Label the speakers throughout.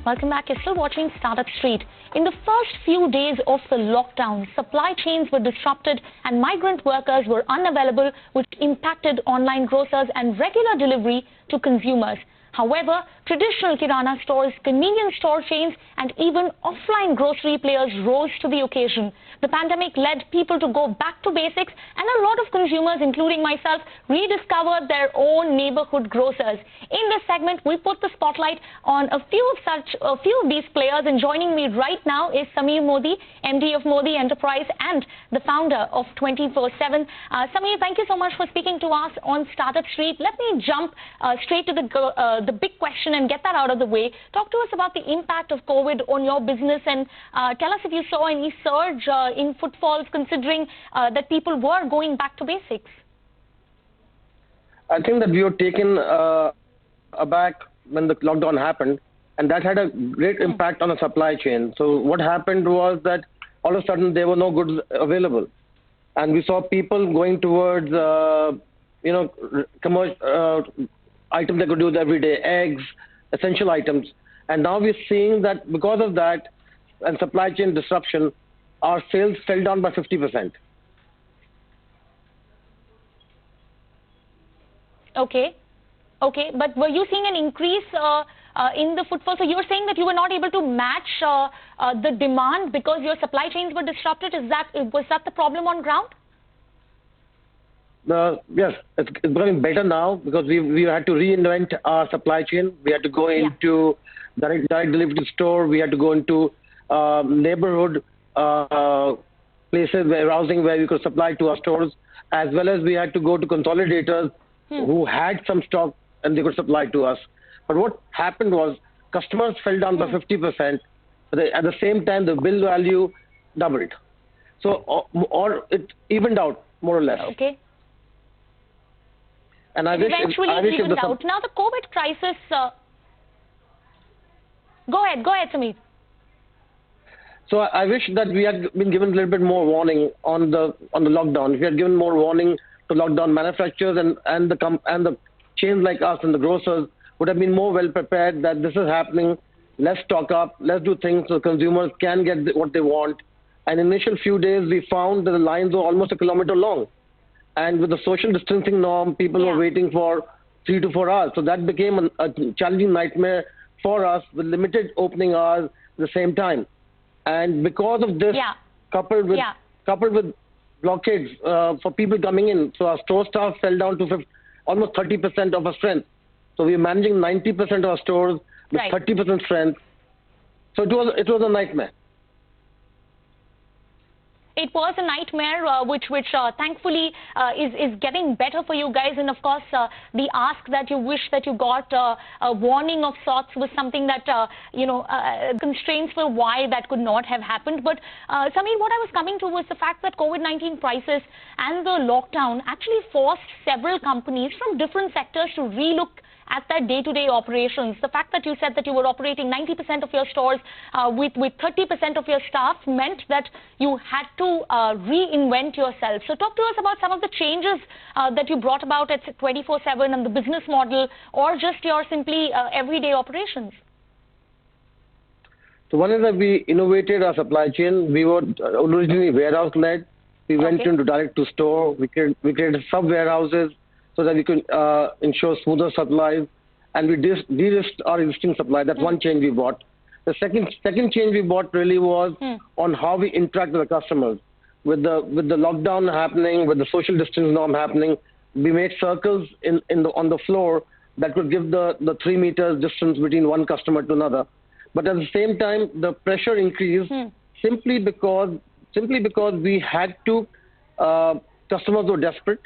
Speaker 1: Welcome back. You're still watching Startup Street. In the first few days of the lockdown, supply chains were disrupted and migrant workers were unavailable, which impacted online grocers and regular delivery to consumers. However, traditional kirana stores, convenience store chains, and even offline grocery players rose to the occasion. The pandemic led people to go back to basics, and a lot of consumers, including myself, rediscovered their own neighborhood grocers. In this segment, we put the spotlight on a few of these players, and joining me right now is Samir Modi, MD of ModiEnterprises and the founder of 24/7. Samir, thank you so much for speaking to us on Startup Street. Let me jump straight to the big question and get that out of the way. Talk to us about the impact of COVID on your business, and tell us if you saw any surge in footfalls, considering that people were going back to basics.
Speaker 2: I think that we were taken aback when the lockdown happened, and that had a great impact on the supply chain. So what happened was that all of a sudden there were no goods available, and we saw people going towards commercial items they could use every day, eggs, essential items. And now we're seeing that because of that and supply chain disruption, our sales fell down by 50%.
Speaker 1: Okay. But were you seeing an increase in the footfall? So you're saying that you were not able to match the demand because your supply chains were disrupted. Was that the problem on ground?
Speaker 2: Yes, it's becoming better now because we had to reinvent our supply chain. We had to go into direct delivery store. We had to go into neighborhood places, warehousing where we could supply to our stores, as well as we had to go to consolidators who had some stock and they could supply to us. But what happened was customers fell down by 50%. At the same time, the bill value doubled. So or it evened out more or less.
Speaker 1: Okay.
Speaker 2: And I wish
Speaker 1: evened out. Now the COVID crisis. Go ahead, Samir.
Speaker 2: So I wish that we had been given a little bit more warning on the lockdown. If we had given more warning to lockdown manufacturers and the chains like us and the grocers would have been more well prepared that this is happening. Let's stock up. Let's do things so consumers can get what they want. And in the initial few days, we found that the lines were almost a kilometer long. And with the social distancing norm, people were waiting for 3 to 4 hours. So that became a challenging nightmare for us with limited opening hours at the same time. And because of this, coupled with blockades for people coming in, so our store staff fell down to almost 30% of our strength. So we're managing 90% of our stores with 30% strength. So it was a nightmare.
Speaker 1: It was a nightmare, which thankfully is getting better for you guys. And of course, the ask that you wish that you got a warning of sorts was something that constraints for why that could not have happened. But Samir, what I was coming to was the fact that COVID-19 crisis and the lockdown actually forced several companies from different sectors to relook at their day-to-day operations. The fact that you said that you were operating 90% of your stores with 30% of your staff meant that you had to reinvent yourself. So talk to us about some of the changes that you brought about at 24/7 and the business model, or just your simply everyday operations.
Speaker 2: So one is that we innovated our supply chain. We were originally warehouse-led. We went into direct-to-store. We created sub-warehouses so that we could ensure smoother supplies, and we de-risked our existing supply. That's one change we brought. The second change we brought really was on how we interact with the customers. With the lockdown happening, with the social distance norm happening, we made circles on the floor that could give the 3 meters distance between one customer to another. But at the same time, the pressure increased simply because we had to. Customers were desperate.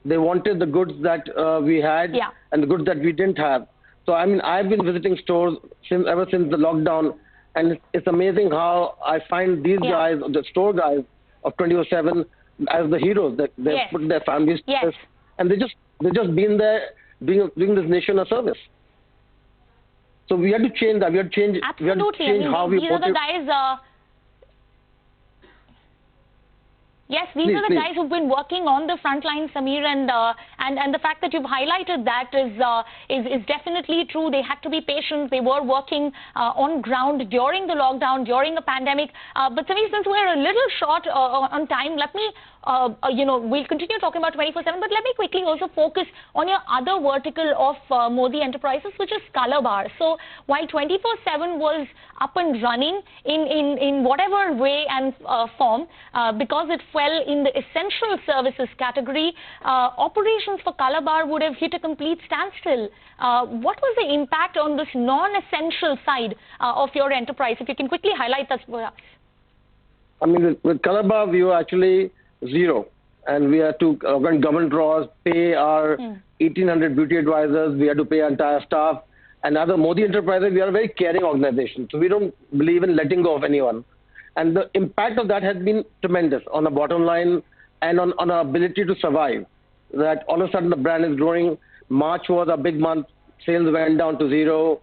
Speaker 2: They wanted the goods that we had and the goods that we didn't have. So, I mean, I've been visiting stores ever since the lockdown, and it's amazing how I find these guys, the store guys of 24/7, as the heroes. They put their families first, and they just been there doing this nation a service. So we had to change that. We had to change.
Speaker 1: Absolutely.
Speaker 2: We had to change how we.
Speaker 1: These are the guys. Yes, these are the guys who've been working on the front line, Samir, and the fact that you've highlighted that is definitely true. They had to be patient. They were working on ground during the lockdown, during the pandemic. But Samir, since we're a little short on time, let me we'll continue talking about 24/7, but let me quickly also focus on your other vertical of Modi Enterprises, which is Color Bar. So while 24/7 was up and running in whatever way and form, because it fell in the essential services category, operations for Color Bar would have hit a complete standstill. What was the impact on this non-essential side of your enterprise? If you can quickly highlight that for us.
Speaker 2: I mean, with Color Bar, we were actually zero, and we had to, when government draws, pay our 1,800 beauty advisors, we had to pay our entire staff, and other Modi Enterprises, we are a very caring organization, so we don't believe in letting go of anyone. And the impact of that has been tremendous on the bottom line and on our ability to survive. That all of a sudden the brand is growing. March was a big month, sales went down to zero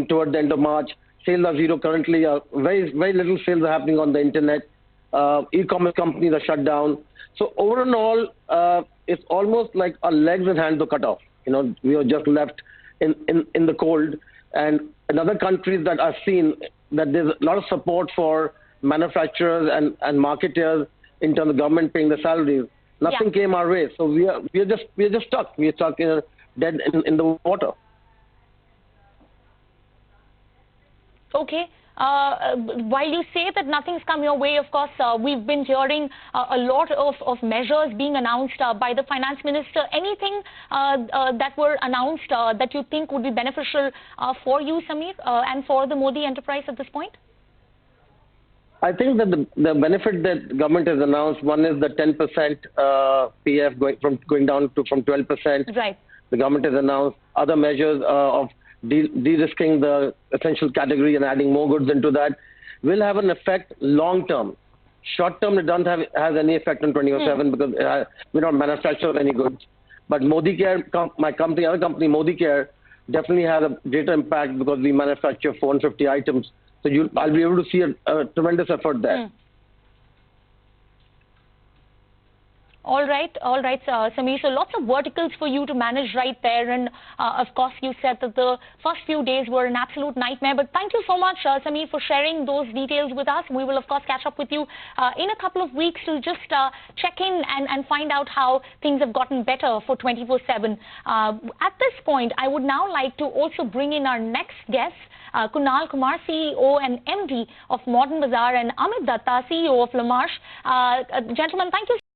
Speaker 2: toward the end of March. Sales are zero currently, very little sales are happening on the internet. E-commerce companies are shut down. So overall, it's almost like our legs and hands are cut off. We are just left in the cold. And in other countries that I've seen, that there's a lot of support for manufacturers and marketers in terms of government paying the salaries. Nothing came our way. So we are just stuck. We are stuck dead in the water.
Speaker 1: Okay. While you say that nothing's come your way, of course, we've been hearing a lot of measures being announced by the finance minister. Anything that were announced that you think would be beneficial for you, Samir, and for the Modi enterprise at this point?
Speaker 2: I think that the benefit that government has announced, one is the 10% PF going down from 12%.
Speaker 1: Right.
Speaker 2: The government has announced other measures of de-risking the essential category and adding more goods into that will have an effect long term. Short term, it doesn't have any effect on 24/7 because we don't manufacture any goods. But Modi Care, my company, other company, Modi Care, definitely has a greater impact because we manufacture 450 items. So I'll be able to see a tremendous effort there.
Speaker 1: All right, Samir. So lots of verticals for you to manage right there. And of course, you said that the first few days were an absolute nightmare. But thank you so much, Samir, for sharing those details with us. We will, of course, catch up with you in a couple of weeks to just check in and find out how things have gotten better for 24/7. At this point, I would now like to also bring in our next guest, Kunal Kumar, CEO and MD of Modern Bazaar, and Amit Datta, CEO of La Marche. Gentlemen, thank you